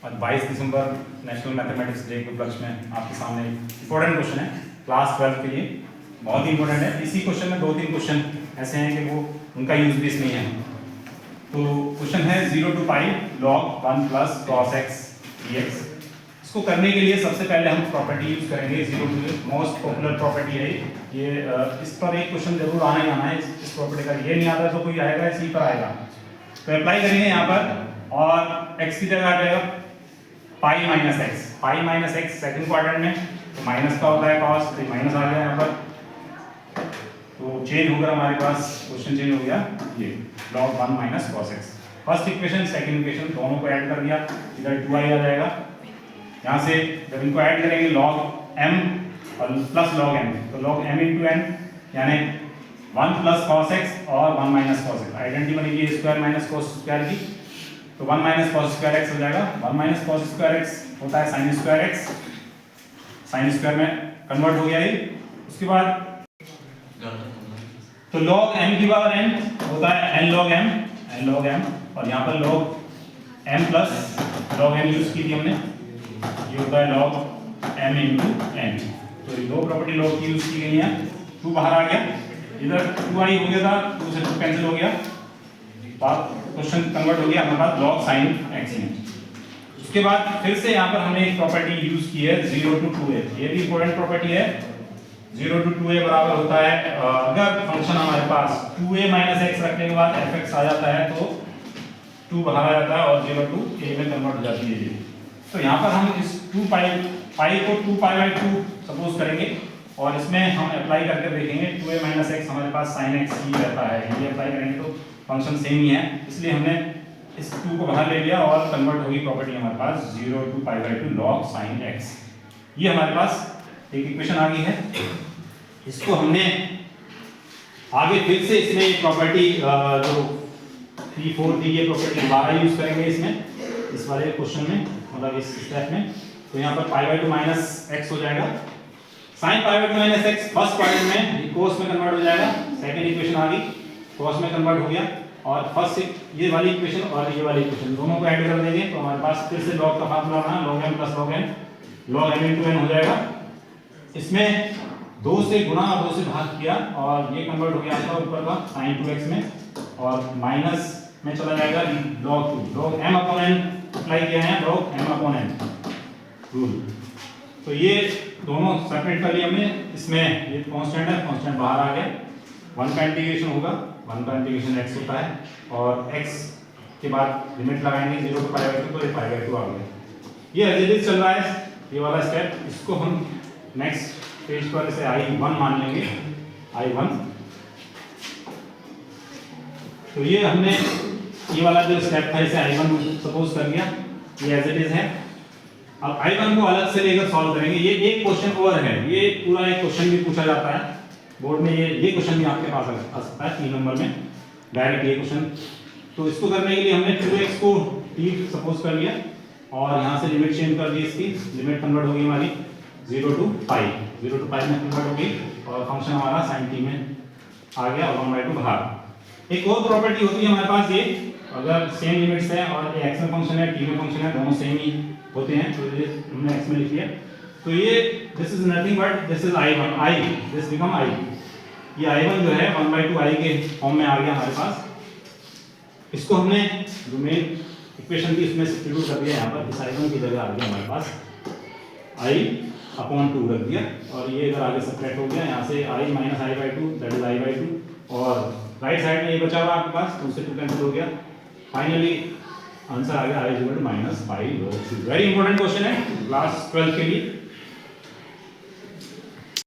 और 22 दिसंबर national mathematics day के उपलक्ष्य में आपके सामने इंपॉर्टेंट क्वेश्चन है क्लास 12 के लिए, बहुत ही इंपॉर्टेंट है। इसी क्वेश्चन में 2-3 क्वेश्चन ऐसे हैं कि वो उनका यूज भी इसमें है। तो क्वेश्चन है 0 to pi log 1 plus cos x dx। इसको करने के लिए सबसे पहले हम प्रॉपर्टी यूज करेंगे। 0 to मोस्ट पॉपुलर प्रॉपर्टी है ये। इस पर एक क्वेश्चन जरूर आना ही आना है इस प्रॉपर्टी का। ये नहीं आता तो कोई आएगा, इसी पर आएगा। तो अप्लाई करेंगे यहाँ पर और x की जगह आ जाएगा pi minus x. Pi minus x second quadrant में तो माइनस का होता है कॉस, तो माइनस आ गया यहाँ पर। तो चेंज होगा हमारे पास, क्वेश्चन चेंज हो गया ये log 1 minus cos x। First equation second equation दोनों को ऐड कर दिया, इधर 2i आ जाएगा। यहाँ से जब इनको ऐड करेंगे log m और प्लस log m, तो log m इंटू n यानी 1 प्लस cos x और 1 माइनस cos x। आइडेंटिटी बनेगी स्क्वायर माइनस cos स्क्वायर की, तो 1 माइनस cos स्क्वायर x हो जाएगा। 1 माइनस cos स्क्वायर x होता है sin square x, sin square में कन्वर्ट हो गया ये। उसके बाद तो log m की पावर n होता है n log m, n log m, और यहाँ पर log m plus log m use की थी हमने, ये होता है log m इंटू n। तो ये दो प्रॉपर्टी log की यूज की गई है। 2 बाहर आ गया, इधर 2i हो गया था, 2 से 2 कैंसिल हो गया, क्वेश्चन कन्वर्ट हो गया हमारे पास log sin x में। उसके बाद फिर से यहाँ पर हमने एक प्रॉपर्टी यूज की है 0 to 2a। ये भी इंपॉर्टेंट प्रॉपर्टी है। 0 to 2a बराबर होता है अगर फंक्शन हमारे पास 2a माइनस x रखने के बाद fx आ जाता है तो 2 बाहर आ जाता है और 0 to a में कन्वर्ट हो जाती है ये। तो यहाँ पर हम इस 2 पाई को 2 पाई बाई 2 सपोज करेंगे और इसमें हम अप्लाई करके देखेंगे 2a माइनस x हमारे पास sin x ही रहता है। ये अप्लाई करेंगे तो फंक्शन सेम ही है, इसलिए हमने इस 2 को बाहर ले लिया और कन्वर्ट होगी प्रॉपर्टी हमारे पास 0 to pi by 2 log sin x। ये हमारे पास एक इक्वेशन आ गई है। इसको हमने आगे फिर से इसमें एक प्रॉपर्टी जो 3-4 थी ये प्रॉपर्टी दोबारा यूज करेंगे इसमें, इस वाले क्वेश्चन में, मतलब इस स्टेप में। तो यहाँ पर पाई बाई 2 माइनस एक्स हो जाएगा। Sine pi by 2 minus x first quadrant में कोस में कन्वर्ट हो जाएगा। सेकंड इक्वेशन आ गई, कोस में कन्वर्ट हो गया। और फर्स्ट ये वाली इक्वेशन और ये वाली इक्वेशन दोनों को ऐड कर देंगे तो हमारे पास फिर से log का फार्मूला बना log m plus log n, log m into n हो जाएगा। इसमें 2 से गुणा और 2 से भाग किया और ये कन्वर्ट हो गया आपका ऊपर का sin 2x में, और माइनस में चला जाएगा log 2, log m upon n apply किया है, log m upon n rule. तो ये दोनों सेपरेट कर लिया हमने। इसमें ये कांस्टेंट है, कांस्टेंट बाहर आ गया। 1 का इंटीग्रेशन होगा, 1 का इंटीग्रेशन x होता है और x के बाद लिमिट लगाएंगे 0 to पाई बाई 2, तो ये पाई बाई 2 आ गया। ये एज इट इज चल रहा है ये वाला स्टेप। इसको हम नेक्स्ट पेज पर इसे I1 मान लेंगे, I1। तो ये हमने ये वाला जो स्टेप था इसे I1 सपोज कर लिया, ये एज इट इज है। अब I1 को अलग से लेकर सॉल्व करेंगे। ये एक क्वेश्चन और है, ये पूरा एक क्वेश्चन भी पूछा जाता है बोर्ड में, ये क्वेश्चन भी आपके पास आ सकता है 3 नंबर में डायरेक्ट ये क्वेश्चन। तो इसको करने के लिए हमने 2x को t सपोज कर लिया और यहाँ से लिमिट चेंज कर दी, इसकी लिमिट कन्वर्ट होगी हमारी 0 to पाई, 0 to पाई में कन्वर्ट हो गई और फंक्शन हमारा sin t में आ गया और 1/2 बाहर। एक और प्रॉपर्टी होती है हमारे पास, ये अगर सेम लिमिट्स है और ये x में फंक्शन है t में फंक्शन है, दोनों सेम ही होते हैं, तो ये हमने x में लिख लिया। तो ये this is nothing but this is I1, I this become I। ये I1 जो है 1/2 I के फॉर्म में आ गया हमारे पास। इसको हमने जो मेन इक्वेशन थी इसमें सब्स्टिट्यूट कर दिया, यहाँ पर इस I1 की जगह आ गया हमारे पास I अपॉन 2 रख दिया और ये इधर आगे सब्ट्रैक्ट हो गया। यहाँ से I minus I/2 that is I/2 और राइट साइड में ये बचा हुआ आपके पास 2 से 2 कैंसिल हो गया। फाइनली आंसर आ गया I equal to minus pi log 2। Very important question है क्लास 12 के लिए।